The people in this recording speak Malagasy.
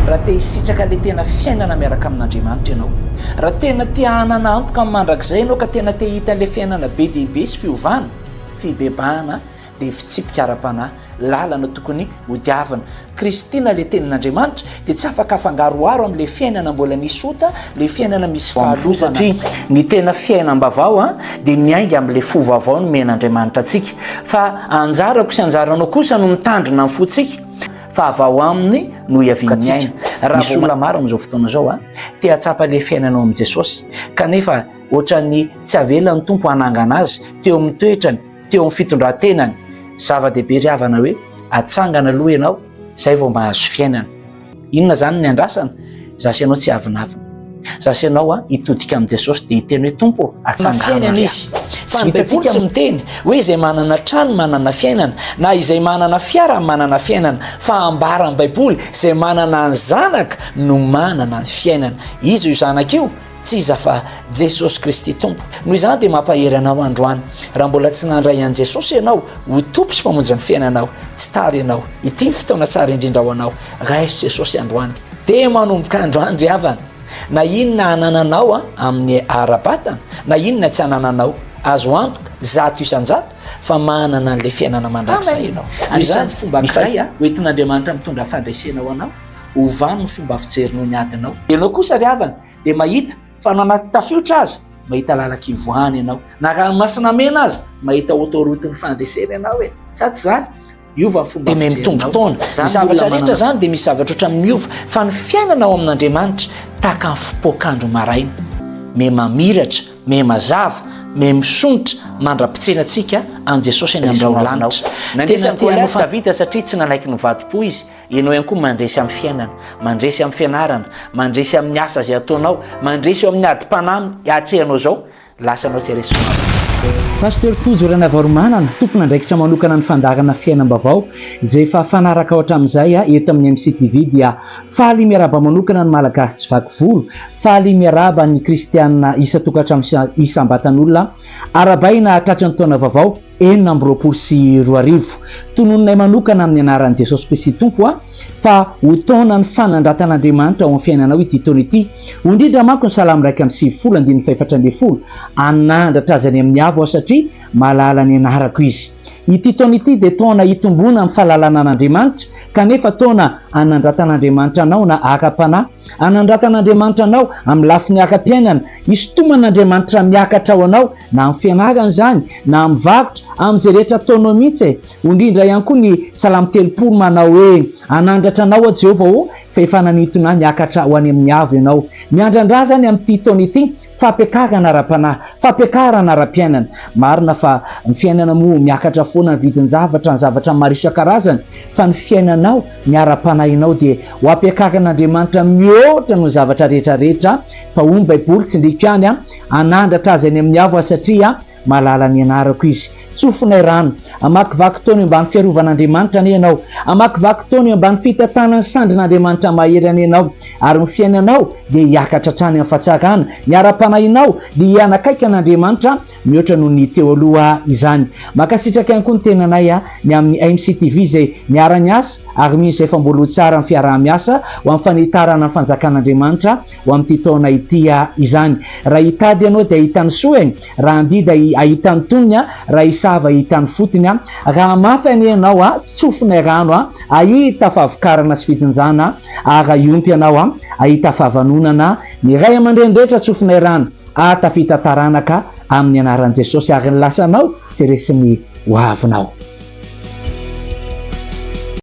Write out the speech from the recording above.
raha te hisitraka le tena fiainana miaraka amin'Andriamanitra ianao, raha tena te hanana antoka amin'ny mandrakizay ianao ka tena te hita le fiainana be dehibe sy fiovana, fibebahana dia fitsipikara-panahy, lalana tokony hodiavana. Kristina le tenin'Andriamanitra dia tsy afaka afangaroaro amin'le fiainana mbola nisota, le fiainana misy fahalovana. Satria ny tena fiainam-baovao dia miainga amin'le fo vaovao no men'Andriamanitra antsika, fa anjarako sy anjaranao kosa no mitandrina amin'ny fotsika, fa avao aminy no iaviany aina. Raha misy olona maro amin'izao fotoana izao te hatsapa le fiainanao amin'i Jesosy, kanefa ohatran'ny tsy avela ny tompo hanangana azy teo amin'ny toetrany, teo amin'ny fitondran-tenany. Zava-dehibe ry havana hoe atsangana aloha ianao, izay vao mahazo fiainana. Inona zany ny andrasana? Zasy ianao tsy avinavina, zasy ianao hitodika amin'ny Jesosy dia hiteny hoe tompo atsangana izy. Fa ny baiboly tsy miteny hoe izay manana trano manana fiainana, na izay manana fiara manana fiainana, fa ambara ny baiboly izay manana ny zanaka no manana ny fiainana. Izy io zanaka io tsy iza fa Jesosy Kristy tompo. Noho izany dia mampahery anao androany. Raha mbola tsy nandray an Jesosy ianao ho tompo sy mpamonjy ny fiainanao, tsy tary ianao, ity fotoana tsara indrindra ho anao. Raiso Jesosy androany dia manomboka androany ry havana. Na inona hanananao amin'ny ara-batana, na inona tsy hanananao, azo antoka zato isan-jato fa manana an'le fiainana mandrakizay ianao. Izany fomba ankiray hoentin'Andriamanitra mitondra fandraisana ho anao, ovany ny fomba fijerinao ny atinao. Ianao kosa ry havana dia mahita fa no anaty tafiotra azy, mahita lalaka ivoany ianao, na ranomasina mena azy, mahita autoroute-ny fandresena ianao hoe saty zany miova ny fomba fijerinao. Mitombo taona. Ny zavatra rehetra zany dia misy zavatra ohatran'ny miova, fa ny fiainanao amin'Andriamanitra tahaka ny fipoakandro maraina, me mamiratra, me mazava, me misonitra mandra-pitsenantsika an Jesosy any amin'ny lanitra. Tena tianao Davida satria tsy nanaiky novady-po izy. Ianao ihany koa mandresy amin'ny fiainana, mandresy amin'ny fianarana, mandresy amin'ny asa izay ataonao, mandresy eo amin'ny adi-panahy atrehanao zao, lasanao tsy resona. Pasteur Tojo RANAIVOARIMANANA, tompon'andraikitra manokana ny fandaharana Fiainam-Baovao, izay efa fanaraka ohatra amin'izay eto amin'ny Mctv dia faly miaraba manokana ny malagasy tsy vaky volo, faly miaraba ny kristianina isa-tokantrano isam-batan'olona, arabaina tratran'ny taona vaovao 4 tonononay manokana amin'ny anaran'i Jesosy Kristy tompo fa ho taona ny fanandratan'Andriamanitra ao amin'ny fiainanao ity taona ity. Indrindra manko ny salamo 1:7 anandratra azy any amin'ny avo satria malala ny anarako izy. Ity taona ity dia taona hitombona amin'ny fahalalana an'Andriamanitra, kanefa taona anandratan'Andriamanitra anao na aka-panahy, anandratan'Andriamanitra anao amin'ny lafiny aka-piainana, isotoman'Andriamanitra miakatra ao anao na amin'ny fianarana izany na amin'ny vakotra, amin'izay rehetra ataonao mihitsy. Indrindra ihany koa ny salamo 3 manao hoe anandratra anao Jehovah fa efa nanintona niakatra ho any amin'ny avo ianao. Miandrandra zany amin'ity taona ity fampiakarana ara-panahy, fampiakarana ara-piainana. Marina fa ny fiainana moa miakatra foana ny vidin-javatra, ny zavatra maro isan-karazany, fa ny fiainanao ny ara-panahinao dia ho ampiakaran'Andriamanitra mihoatra ny zavatra rehetrarehetra, fa hoy ny baiboly tsy ndriky ihany anandratra azy any amin'ny avo satria malala ny anarako izy. Tsofinay rano, amakivaky taona ambany fiarovan'Andriamanitra any ianao, amakivaky taona ambany fitantanany sandrin'Andriamanitra mahery any ianao, ary ny fiainanao dia hiakatra hatrany amin'ny fahatsarana, ny ara-panahinao dia hianakaiky an'Andriamanitra mihoatra noho ny teo aloha izany. Makasitraka ihany koa ny tenanay ny amin'ny Mctv izay miara-miasa ary misy efa mbola tsara ny fiaraha-miasa ho amin'ny fanitarana ny fanjakan'Andriamanitra ho amin'ity taona ity izany. Raha hitady ianao dia hitany soa, raha handida ahitany tonony, raha isava hitany fotony, raha mafy any ianao tsofinay rano ahita fahavokarana sy fijinjana, ary iompy ianao ahita fahavanonana. Ny ray aman-dreny tsofinay rano atafita taranaka amin'ny anaran'i Jesosy, ary ny lasanao tsy resiny ho avinao.